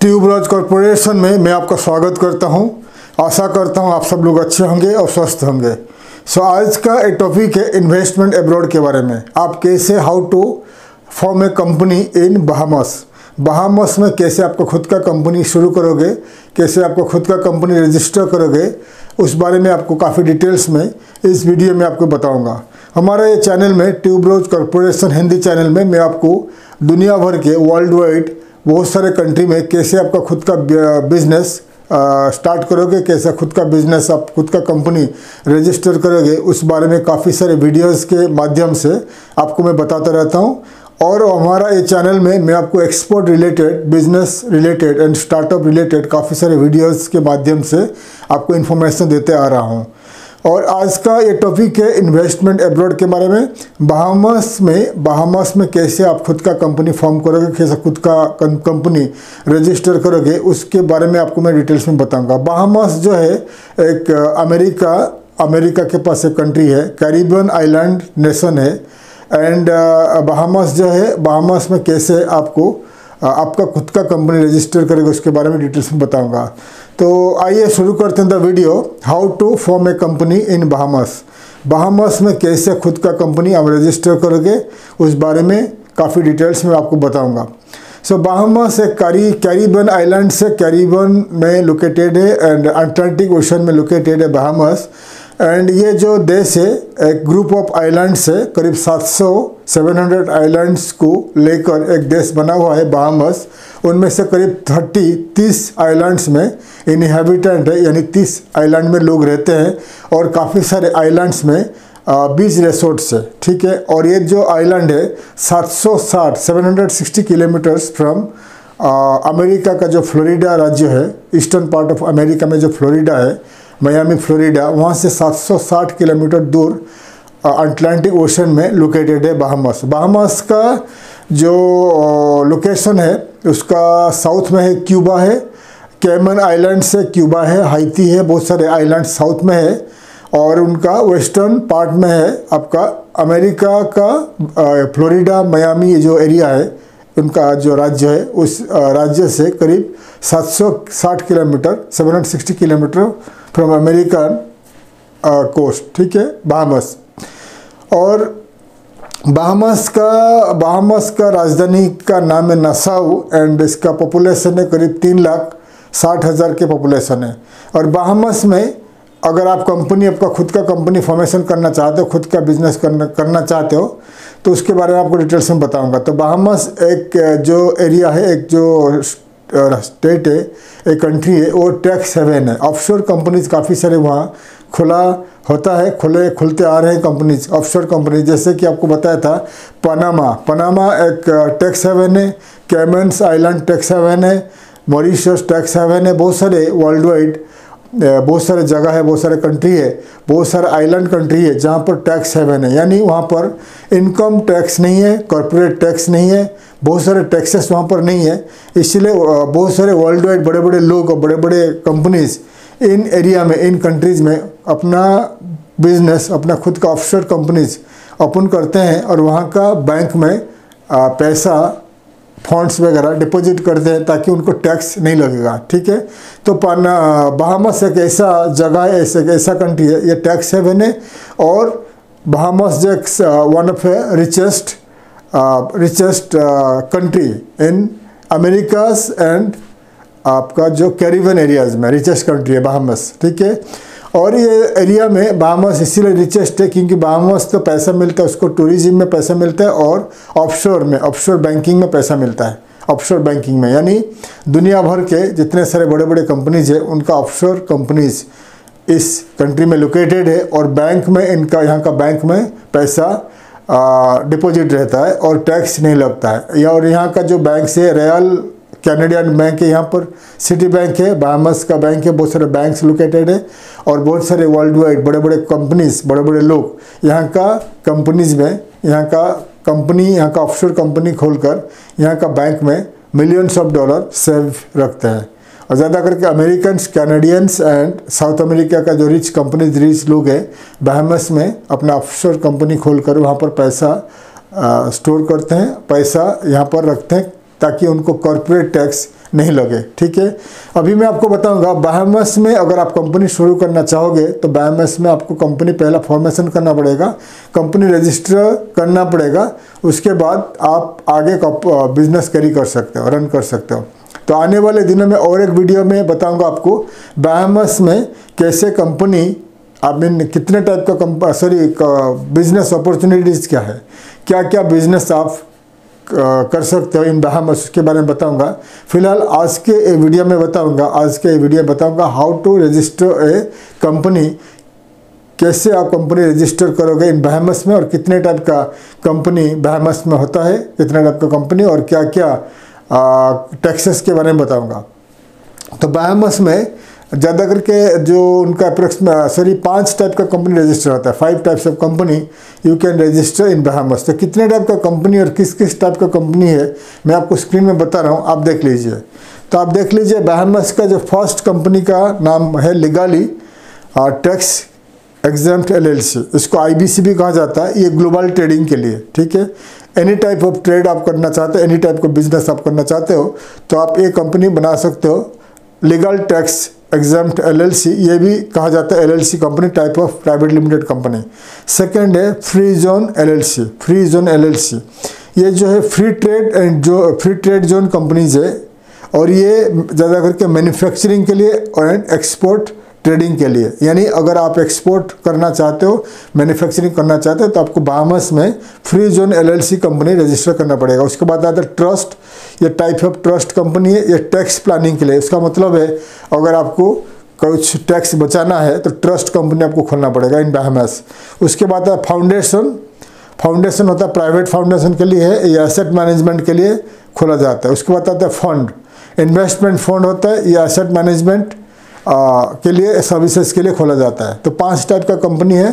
Tuberose corporation में मैं आपका स्वागत करता हूं। आशा करता हूं आप सब लोग अच्छे होंगे और स्वस्थ होंगे। आज का एक टॉपिक है इन्वेस्टमेंट अब्रॉड के बारे में। आप कैसे how to form a company in Bahamas में कैसे आपको खुद का कंपनी शुरू करोगे, कैसे आपको खुद का कंपनी रजिस्टर करोगे, उस बारे में आपको काफ़ी डिटेल्स में इस वीडियो में आपको बताऊंगा। हमारा ये चैनल में ट्यूबरोज कॉरपोरेशन हिंदी चैनल में मैं आपको दुनिया भर के वर्ल्ड वाइड बहुत सारे कंट्री में कैसे आपका खुद का बिजनेस स्टार्ट करोगे, कैसे खुद का बिजनेस आप खुद का कंपनी रजिस्टर करोगे, उस बारे में काफ़ी सारे वीडियोस के माध्यम से आपको मैं बताता रहता हूँ। और हमारा ये चैनल में मैं आपको export related, business related and startup related काफ़ी सारे वीडियोस के माध्यम से आपको इन्फॉर्मेशन देते आ रहा हूँ। और आज का ये टॉपिक है इन्वेस्टमेंट अब्रॉड के बारे में। बहामास में कैसे आप खुद का कंपनी फॉर्म करोगे, कैसे खुद का कंपनी रजिस्टर करोगे, उसके बारे में आपको मैं डिटेल्स में बताऊंगा। बहामास जो है एक अमेरिका के पास एक कंट्री है, कैरिबियन आइलैंड नेशन है। एंड बहामास जो है, बहामास में कैसे आपका खुद का कंपनी रजिस्टर करेगा उसके बारे में डिटेल्स में बताऊंगा। तो आइए शुरू करते हैं the video. How to form a company in Bahamas में कैसे खुद का कंपनी आप रजिस्टर करोगे, उस बारे में काफ़ी डिटेल्स में आपको बताऊंगा। बहामास एक कैरिबियन आइलैंड से कैरिबियन में लोकेटेड है एंड अटलांटिक ओशन में लोकेटेड है बहामास। एंड ये जो देश है एक ग्रुप ऑफ आइलैंड्स है, करीब 700 आइलैंड्स को लेकर एक देश बना हुआ है बहामास। उनमें से करीब 30 आइलैंड्स में इनहेबिटेंट है, यानी 30 आइलैंड में लोग रहते हैं। और काफ़ी सारे आइलैंड्स में बीच रिसोर्ट्स है, ठीक है। और ये जो आइलैंड है 760 किलोमीटर्स फ्रॉम अमेरिका का जो फ्लोरिडा राज्य है, ईस्टर्न पार्ट ऑफ अमेरिका में जो फ्लोरिडा है, मियामी फ्लोरिडा, वहाँ से 760 किलोमीटर दूर अटलांटिक ओशन में लोकेटेड है बहामास। बहामास का जो लोकेशन है उसका साउथ में है क्यूबा है, कैमन आइलैंड से क्यूबा है, हाइती है, बहुत सारे आइलैंड साउथ में है। और उनका वेस्टर्न पार्ट में है आपका अमेरिका का फ्लोरिडा मियामी जो एरिया है, उनका जो राज्य है, उस राज्य से करीब 760 kilometre 760 kilometre from American coast, ठीक है, बहामास। और बहामास का राजधानी का नाम है नासाउ एंड इसका पॉपुलेशन है करीब 3,60,000 के पॉपुलेशन है। और बहामास में अगर आप आपका खुद का कंपनी फॉर्मेशन करना चाहते हो, खुद का बिजनेस करना चाहते हो, तो उसके बारे में आपको डिटेल्स में बताऊंगा। तो बहामास एक जो एरिया है, एक जो स्टेट है, एक कंट्री है, वो टैक्स हेवन है। ऑफशोर कंपनीज काफ़ी सारे वहाँ खुला होता है, खुलते आ रहे हैं कंपनीज, ऑफशोर कंपनीज। जैसे कि आपको बताया था पनामा एक टैक्स हेवन है, कैमन्स आइलैंड टैक्स हेवन है, मॉरिशस टैक्स हेवन है। बहुत सारे वर्ल्ड वाइड बहुत सारे जगह है, बहुत सारे कंट्री है, बहुत सारे आइलैंड कंट्री है जहाँ पर टैक्स हेवन है, यानी वहाँ पर इनकम टैक्स नहीं है, कॉर्पोरेट टैक्स नहीं है, बहुत सारे टैक्सेस वहाँ पर नहीं है। इसलिए बहुत सारे वर्ल्ड वाइड बड़े बड़े लोग और बड़े बड़े कंपनीज इन एरिया में, इन कंट्रीज़ में अपना बिजनेस, अपना खुद का ऑफशोर कंपनीज ओपन करते हैं और वहाँ का बैंक में पैसा फंड्स वगैरह डिपॉजिट करते हैं ताकि उनको टैक्स नहीं लगेगा, ठीक है। तो बहामास एक ऐसा जगह है, ऐसा कंट्री है, ये टैक्स हेवन है। और बहामास जो one of richest country in Americas and आपका जो कैरिबियन एरियाज में रिचेस्ट कंट्री है बहामास, ठीक है। और ये एरिया में बहामास इसीलिए रिचेस्ट है क्योंकि बहामास तो पैसा मिलता है, उसको टूरिज्म में पैसा मिलता है और ऑफशोर बैंकिंग में पैसा मिलता है। ऑफशोर बैंकिंग में यानी दुनिया भर के जितने सारे बड़े बड़े कंपनीज है, उनका ऑफशोर कंपनीज इस कंट्री में लोकेटेड है। और बैंक में यहाँ का बैंक में पैसा डिपॉजिट रहता है और टैक्स नहीं लगता है। और यहाँ का जो बैंक है रॉयल कैनेडियन बैंक है, यहाँ पर सिटी बैंक है, बहामास का बैंक है, बहुत सारे बैंक्स लोकेटेड है। और बहुत सारे वर्ल्ड वाइड बड़े बड़े कंपनीज, बड़े बड़े लोग यहाँ का कंपनीज में, यहाँ का ऑफशोर कंपनी खोलकर यहाँ का बैंक में मिलियंस ऑफ डॉलर सेव रखते हैं। और ज़्यादा करके Americans, Canadians and south America का जो रिच लोग हैं बहामास में अपना ऑफशोर कंपनी खोलकर वहाँ पर पैसा स्टोर करते हैं, पैसा यहाँ पर रखते हैं ताकि उनको कॉर्पोरेट टैक्स नहीं लगे। ठीक है, अभी मैं आपको बताऊंगा बहामास में अगर आप कंपनी शुरू करना चाहोगे तो बहामास में आपको कंपनी पहला फॉर्मेशन करना पड़ेगा, कंपनी रजिस्टर करना पड़ेगा, उसके बाद आप आगे का बिजनेस कैरी कर सकते हो, रन कर सकते हो। तो आने वाले दिनों में और एक वीडियो में बताऊंगा आपको बहामास में कैसे कंपनी कितने टाइप का बिजनेस अपॉर्चुनिटीज़ क्या है, क्या क्या बिजनेस आप कर सकते हो इन बहामास, उसके बारे में बताऊंगा। फिलहाल आज के वीडियो में बताऊंगा how to register a company, कैसे आप कंपनी रजिस्टर करोगे इन बहामास में और कितने टाइप का कंपनी बहामास में होता है, कितने टाइप का कंपनी और क्या क्या टैक्सेस के बारे में बताऊंगा। तो बहामास में ज़्यादा करके जो उनका 5 टाइप का कंपनी रजिस्टर होता है, 5 types of company you can register in Bahamas. तो कितने टाइप का कंपनी और किस किस टाइप का कंपनी है मैं आपको स्क्रीन में बता रहा हूँ, आप देख लीजिए। तो आप देख लीजिए बहामास का जो फर्स्ट कंपनी का नाम है लीगली टैक्स एग्जेम्प्ट LLC, इसको IBC भी कहा जाता है। ये ग्लोबल ट्रेडिंग के लिए, ठीक है, एनी टाइप ऑफ ट्रेड आप करना चाहते हो, एनी टाइप का बिजनेस आप करना चाहते हो तो आप एक कंपनी बना सकते हो, लीगल टैक्स एग्जेम्प्ट LLC, ये भी कहा जाता है LLC company, type of private limited company. Second है फ्री जोन LLC, ये जो है फ्री ट्रेड जोन कंपनीज है और ये ज़्यादा करके मैन्युफैक्चरिंग के लिए और एक्सपोर्ट ट्रेडिंग के लिए, यानी अगर आप एक्सपोर्ट करना चाहते हो, मैन्युफैक्चरिंग करना चाहते हो तो आपको बहामास में free zone LLC company register करना पड़ेगा। उसके बाद आता है ट्रस्ट, ये टाइप ऑफ ट्रस्ट कंपनी है, ये टैक्स प्लानिंग के लिए। इसका मतलब है अगर आपको कुछ टैक्स बचाना है तो ट्रस्ट कंपनी आपको खोलना पड़ेगा इन बहामास। उसके बाद है फाउंडेशन होता है प्राइवेट फाउंडेशन के लिए है, ये एसेट मैनेजमेंट के लिए खोला जाता है। उसके बाद आता है फंड, इन्वेस्टमेंट फंड होता है, ये एसेट मैनेजमेंट के लिए सर्विसेज के लिए खोला जाता है। तो 5 टाइप का कंपनी है।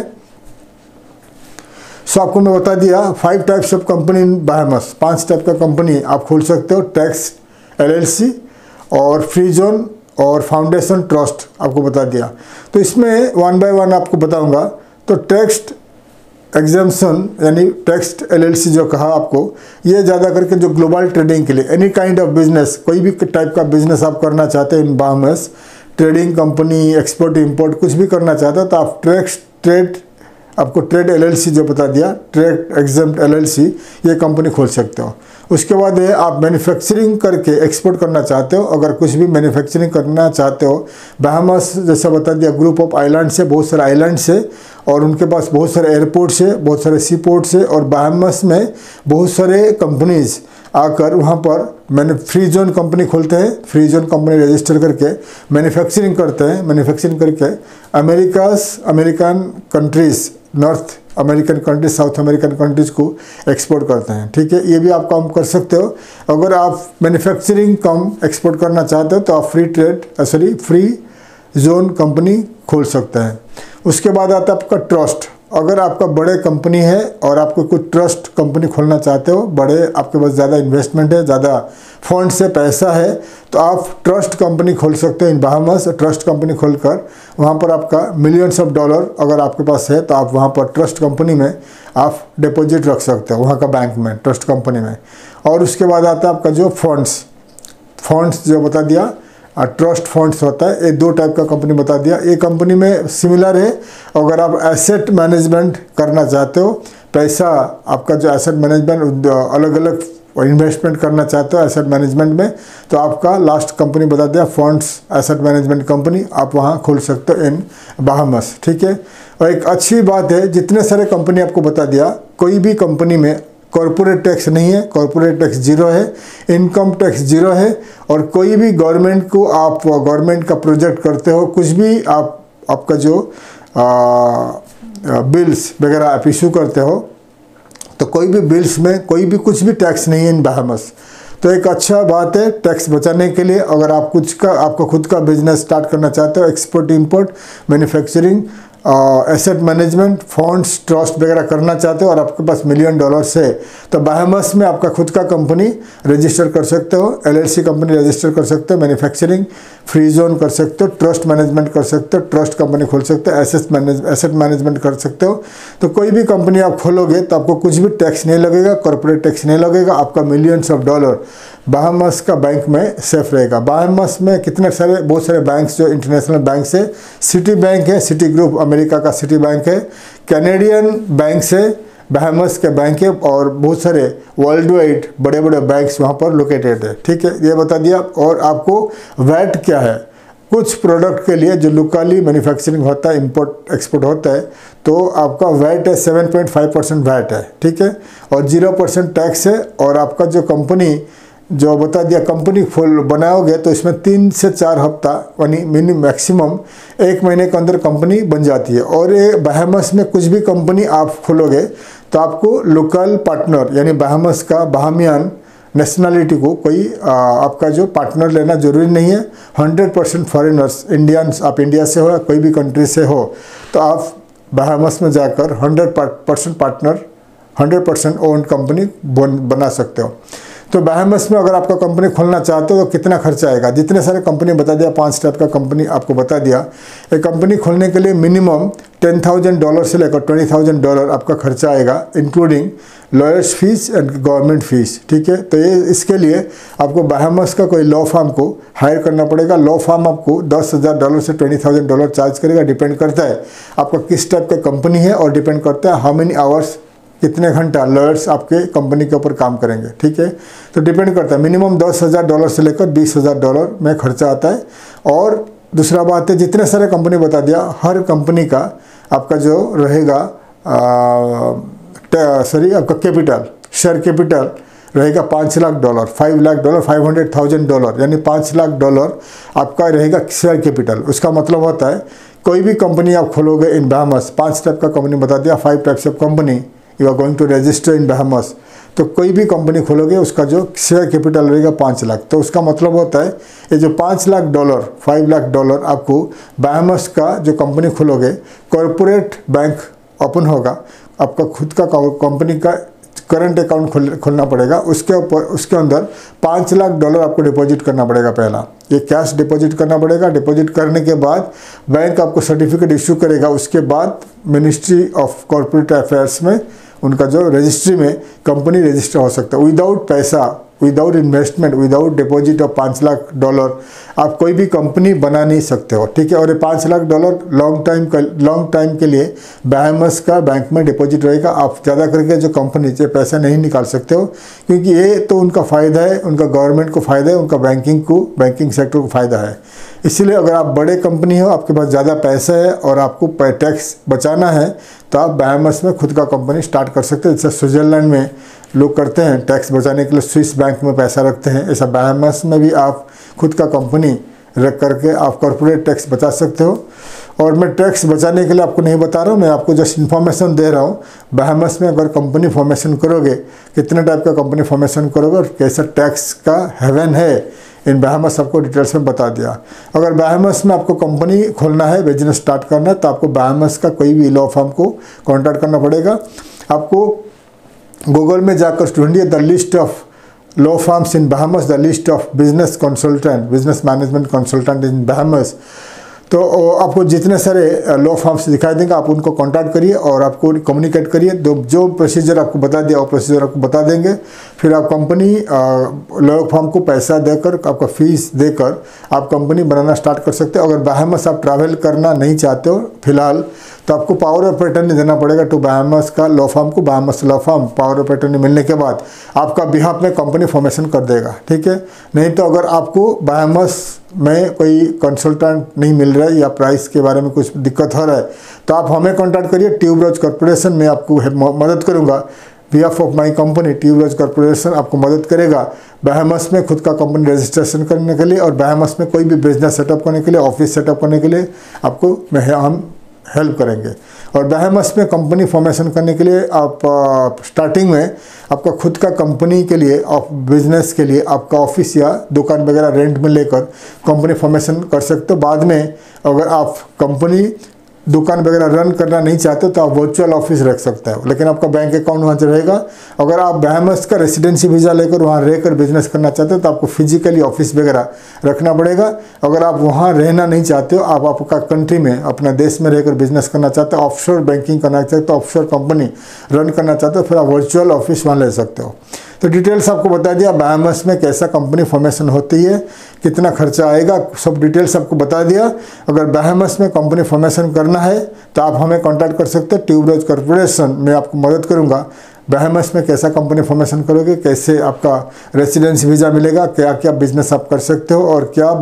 सो आपको मैं बता दिया 5 types of company in Bahamas, 5 type का कंपनी आप खोल सकते हो, टैक्स LLC और फ्री जोन और फाउंडेशन ट्रस्ट आपको बता दिया। तो इसमें 1 बाय 1 आपको बताऊंगा। तो टैक्स एग्जेम्पशन यानी टैक्स LLC जो कहा आपको, ये ज़्यादा करके जो ग्लोबल ट्रेडिंग के लिए एनी काइंड ऑफ बिजनेस, कोई भी टाइप का बिजनेस आप करना चाहते हैं in Bahamas, trading company, export import कुछ भी करना चाहते हो तो आप ट्रेड LLC जो बता दिया, ट्रेड एग्जेम्प्ट LLC, ये कंपनी खोल सकते हो। उसके बाद है आप मैन्युफैक्चरिंग करके एक्सपोर्ट करना चाहते हो, अगर कुछ भी मैन्युफैक्चरिंग करना चाहते हो, बहामास जैसा बता दिया ग्रुप ऑफ आइलैंड्स है, बहुत सारे आइलैंड्स है और उनके पास बहुत सारे एयरपोर्ट्स है, बहुत सारे सी पोर्ट्स है और बहामास में बहुत सारे कंपनीज आकर वहाँ पर फ्री जोन कंपनी खोलते हैं, फ्री जोन कंपनी रजिस्टर करके मैन्युफैक्चरिंग करते हैं, मैन्युफैक्चरिंग करके American countries, north American countries, south American countries को एक्सपोर्ट करते हैं। ठीक है, ये भी आप काम कर सकते हो। अगर आप मैन्युफैक्चरिंग कम एक्सपोर्ट करना चाहते हो तो आप फ्री जोन कंपनी खोल सकते हैं। उसके बाद आता है आपका ट्रस्ट। अगर आपका बड़े कंपनी है और आपको कुछ ट्रस्ट कंपनी खोलना चाहते हो, बड़े आपके पास ज़्यादा इन्वेस्टमेंट है, ज़्यादा फंड से पैसा है, तो आप ट्रस्ट कंपनी खोल सकते हो इन बहामास। ट्रस्ट कंपनी खोलकर वहाँ पर आपका मिलियंस ऑफ डॉलर अगर आपके पास है तो आप वहाँ पर ट्रस्ट कंपनी में आप डिपॉजिट रख सकते हो, वहाँ का बैंक में, ट्रस्ट कंपनी में। और उसके बाद आता है आपका जो फंड्स जो बता दिया, ट्रस्ट फंड्स होता है, ये 2 टाइप का कंपनी बता दिया। एक कंपनी में सिमिलर है, अगर आप एसेट मैनेजमेंट करना चाहते हो, पैसा आपका जो एसेट मैनेजमेंट अलग अलग इन्वेस्टमेंट करना चाहते हो एसेट मैनेजमेंट में, तो आपका लास्ट कंपनी बता दिया फंड्स एसेट मैनेजमेंट कंपनी, आप वहाँ खोल सकते हो इन बहामास। ठीक है, और एक अच्छी बात है, जितने सारे कंपनी आपको बता दिया, कोई भी कंपनी में कॉर्पोरेट टैक्स नहीं है, कॉर्पोरेट टैक्स 0 है, इनकम टैक्स 0 है और कोई भी गवर्नमेंट को आप गवर्नमेंट का प्रोजेक्ट करते हो, कुछ भी आपका जो बिल्स वगैरह आप इशू करते हो तो कोई भी बिल्स में कोई भी कुछ भी टैक्स नहीं है इन बहामास। तो एक अच्छा बात है टैक्स बचाने के लिए। अगर आप आपका खुद का बिजनेस स्टार्ट करना चाहते हो, export import, manufacturing, asset management, funds, trust वगैरह करना चाहते हो और आपके पास $1 मिलियन है, तो बहामास में आपका खुद का कंपनी रजिस्टर कर सकते हो, LLC कंपनी रजिस्टर कर सकते हो, मैन्युफैक्चरिंग फ्री जोन कर सकते हो, ट्रस्ट मैनेजमेंट कर सकते हो, ट्रस्ट कंपनी खोल सकते हो, एसेट मैनेजमेंट कर सकते हो। तो कोई भी कंपनी आप खोलोगे तो आपको कुछ भी टैक्स नहीं लगेगा, कॉर्पोरेट टैक्स नहीं लगेगा, आपका $मिलियंस बहामस का बैंक में सेफ रहेगा। बहामस में कितने सारे बहुत सारे बैंक्स जो इंटरनेशनल बैंक है, सिटी बैंक है, सिटी ग्रुप अमेरिका का सिटी बैंक है, कैनेडियन बैंक है, बहामस के बैंक है और बहुत सारे वर्ल्ड वाइड बड़े बड़े बैंक्स वहाँ पर लोकेटेड है। ठीक है, ये बता दिया। और आपको वैट क्या है, कुछ प्रोडक्ट के लिए जो लोकली मैन्युफैक्चरिंग होता है, इंपोर्ट एक्सपोर्ट होता है, तो आपका वैट है 7.5% वैट है। ठीक है, और 0% टैक्स है। और आपका जो कंपनी जो बता दिया कंपनी खोल बनाओगे तो इसमें 3 से 4 हफ्ता यानी मिनिमम मैक्सिमम 1 महीने के अंदर कंपनी बन जाती है। और ये बहामस में कुछ भी कंपनी आप खोलोगे तो आपको लोकल पार्टनर यानी बहामस का बहामियन नेशनलिटी को कोई आपका जो पार्टनर लेना जरूरी नहीं है। 100% फॉरेनर्स, इंडियंस, आप इंडिया से हो या कोई भी कंट्री से हो तो आप बहामस में जाकर 100% पार्टनर 100% ओन्ड कंपनी बना सकते हो। तो बहामस में अगर आपका कंपनी खोलना चाहते हो तो कितना खर्चा आएगा, जितने सारे कंपनी बता दिया, 5 टाइप का कंपनी आपको बता दिया। एक कंपनी खोलने के लिए मिनिमम $10,000 से लेकर $20,000 आपका खर्चा आएगा, including lawyers fees and government fees. ठीक है, तो ये इसके लिए आपको बहामस का कोई लॉ फर्म को हायर करना पड़ेगा। लॉ फर्म आपको $10,000 से $20,000 चार्ज करेगा, डिपेंड करता है आपका किस टाइप का कंपनी है और डिपेंड करता है हाउ मेनी आवर्स, कितने घंटा लॉयर्स आपके कंपनी के ऊपर काम करेंगे। ठीक है, तो डिपेंड करता है, मिनिमम $10,000 से लेकर $20,000 में खर्चा आता है। और दूसरा बात है, जितने सारे कंपनी बता दिया, हर कंपनी का आपका जो रहेगा आपका कैपिटल, शेयर कैपिटल रहेगा $5 लाख, $5 लाख, $500,000 यानी $5 लाख आपका रहेगा शेयर कैपिटल। उसका मतलब होता है कोई भी कंपनी आप खोलोगे इन बहामस, 5 टाइप का कंपनी बता दिया, 5 types of company you are going to register in Bahamas. तो कोई भी कंपनी खोलोगे उसका जो शेयर कैपिटल रहेगा 5 लाख। तो उसका मतलब होता है ये जो $5 लाख, $5 लाख आपको बहामस का जो कंपनी खोलोगे, कॉरपोरेट बैंक ओपन होगा, आपका खुद का कंपनी का करंट अकाउंट खोलना पड़ेगा, उसके ऊपर उसके अंदर $5 लाख आपको डिपॉजिट करना पड़ेगा। पहला ये कैश डिपॉजिट करना पड़ेगा। डिपॉजिट करने के बाद बैंक आपको सर्टिफिकेट इशू करेगा, उसके बाद मिनिस्ट्री ऑफ कॉर्पोरेट अफेयर्स में उनका जो रजिस्ट्री में कंपनी रजिस्टर हो सकता है। विदाउट पैसा, without investment, without deposit of $5 lakh आप कोई भी कंपनी बना नहीं सकते हो। ठीक है, और ये $5 लाख लॉन्ग टाइम के लिए बहामस का बैंक में डिपॉजिट रहेगा। आप ज़्यादा करके जो कंपनी से पैसा नहीं निकाल सकते हो, क्योंकि ये तो उनका फ़ायदा है, उनका गवर्नमेंट को फ़ायदा है, उनका बैंकिंग सेक्टर को फ़ायदा है। इसलिए अगर आप बड़े कंपनी हो, आपके पास ज़्यादा पैसा है और आपको टैक्स बचाना है तो आप बहामस में खुद का कंपनी स्टार्ट कर सकते हैं। जैसे स्विट्ज़रलैंड में लोग करते हैं टैक्स बचाने के लिए, स्विस बैंक में पैसा रखते हैं, ऐसा बहामस में भी आप खुद का कंपनी रख करके आप कॉर्पोरेट टैक्स बचा सकते हो। और मैं टैक्स बचाने के लिए आपको नहीं बता रहा हूँ, मैं आपको जस्ट इन्फॉर्मेशन दे रहा हूँ। बहामस में अगर कंपनी फॉर्मेशन करोगे, कितने टाइप का कंपनी फॉर्मेशन करोगे और कैसा टैक्स का हेवन है, इन बहामस आपको डिटेल्स में बता दिया। अगर बहामस में आपको कंपनी खोलना है, बिजनेस स्टार्ट करना है, तो आपको बहामस का कोई भी लॉ फर्म को कॉन्टैक्ट करना पड़ेगा। आपको गूगल में जाकर ढूंढिए the list of law firms in Bahamas, the list of business consultant, business management consultant in Bahamas. तो आपको जितने सारे लॉ फर्म्स दिखाई देंगे, आप उनको कांटेक्ट करिए और आपको कम्युनिकेट करिए। जो प्रोसीजर आपको बता दिया वो प्रोसीजर आपको बता देंगे। फिर आप कंपनी लॉ फर्म को पैसा देकर, आपका फीस देकर आप कंपनी बनाना स्टार्ट कर सकते हो। अगर बहामस आप ट्रैवल करना नहीं चाहते हो फिलहाल, तो आपको पावर ऑफ अटर्नी देना पड़ेगा टू बहामस का लॉ फर्म को। Bahamas law firm power of attorney मिलने के बाद आपका बिहाफ में कंपनी फॉर्मेशन कर देगा। ठीक है, नहीं तो अगर आपको बहामस में कोई कंसल्टेंट नहीं मिल रहा है या प्राइस के बारे में कुछ दिक्कत हो रहा है, तो आप हमें कॉन्टैक्ट करिए। ट्यूबरोज कॉर्पोरेशन में आपको मदद करूँगा। Behalf of my company tuberose corporation आपको मदद करेगा बहामस में खुद का कंपनी रजिस्ट्रेशन करने के लिए और बहामस में कोई भी बिजनेस सेटअप करने के लिए, ऑफिस सेटअप करने के लिए आपको हम हेल्प करेंगे। और बहामस में कंपनी फॉर्मेशन करने के लिए आप स्टार्टिंग में आपका खुद का कंपनी के लिए बिजनेस के लिए आपका ऑफिस या दुकान वगैरह रेंट में लेकर कंपनी फॉर्मेशन कर सकते हो। बाद में अगर आप कंपनी दुकान वगैरह रन करना नहीं चाहते तो आप वर्चुअल ऑफिस रख सकते हो, लेकिन आपका बैंक अकाउंट वहाँ से रहेगा। अगर आप बहामस का रेसिडेंसी वीज़ा लेकर वहाँ रहकर बिजनेस करना चाहते हो तो आपको फिजिकली ऑफिस वगैरह रखना पड़ेगा। अगर आप वहाँ रहना नहीं चाहते हो, आप आपका कंट्री में अपना देश में रहकर बिजनेस करना चाहते हो, ऑफशोर बैंकिंग करना चाहते हो, ऑफशोर कंपनी रन करना चाहते हो, फिर आप वर्चुअल ऑफिस वहाँ ले सकते हो। तो डिटेल्स आपको बता दिया, बहामास में कैसा कंपनी फॉर्मेशन होती है, कितना खर्चा आएगा, सब डिटेल्स आपको बता दिया। अगर बहामास में कंपनी फॉर्मेशन करना है तो आप हमें कांटेक्ट कर सकते हैं, ट्यूबरोज कॉर्पोरेशन। मैं आपको मदद करूंगा। बहामास में कैसा कंपनी फॉर्मेशन करोगे, कैसे आपका रेसिडेंस वीज़ा मिलेगा, क्या क्या बिजनेस आप कर सकते हो और क्या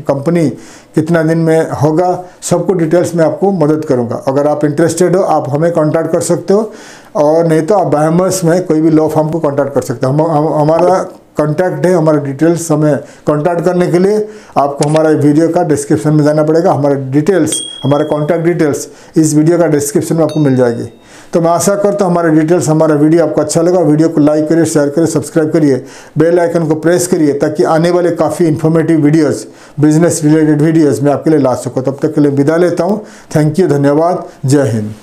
कंपनी कितना दिन में होगा, सबको डिटेल्स में आपको मदद करूंगा। अगर आप इंटरेस्टेड हो आप हमें कांटेक्ट कर सकते हो, और नहीं तो आप बहामास में कोई भी लॉ फर्म को कांटेक्ट कर सकते हो। हमारा कांटेक्ट है, हमारा डिटेल्स हमें कांटेक्ट करने के लिए आपको हमारा वीडियो का डिस्क्रिप्शन में जाना पड़ेगा। हमारे डिटेल्स, हमारे कांटेक्ट डिटेल्स इस वीडियो का डिस्क्रिप्शन में आपको मिल जाएगी। तो मैं आशा करता हूँ हमारे डिटेल्स, हमारा वीडियो आपको अच्छा लगा। वीडियो को लाइक करिए, शेयर करिए, सब्सक्राइब करिए, बेल आइकन को प्रेस करिए, ताकि आने वाले काफ़ी informative videos, business related videos मैं आपके लिए ला सकूँ। तब तक के लिए विदा लेता हूँ। थैंक यू, धन्यवाद, जय हिंद।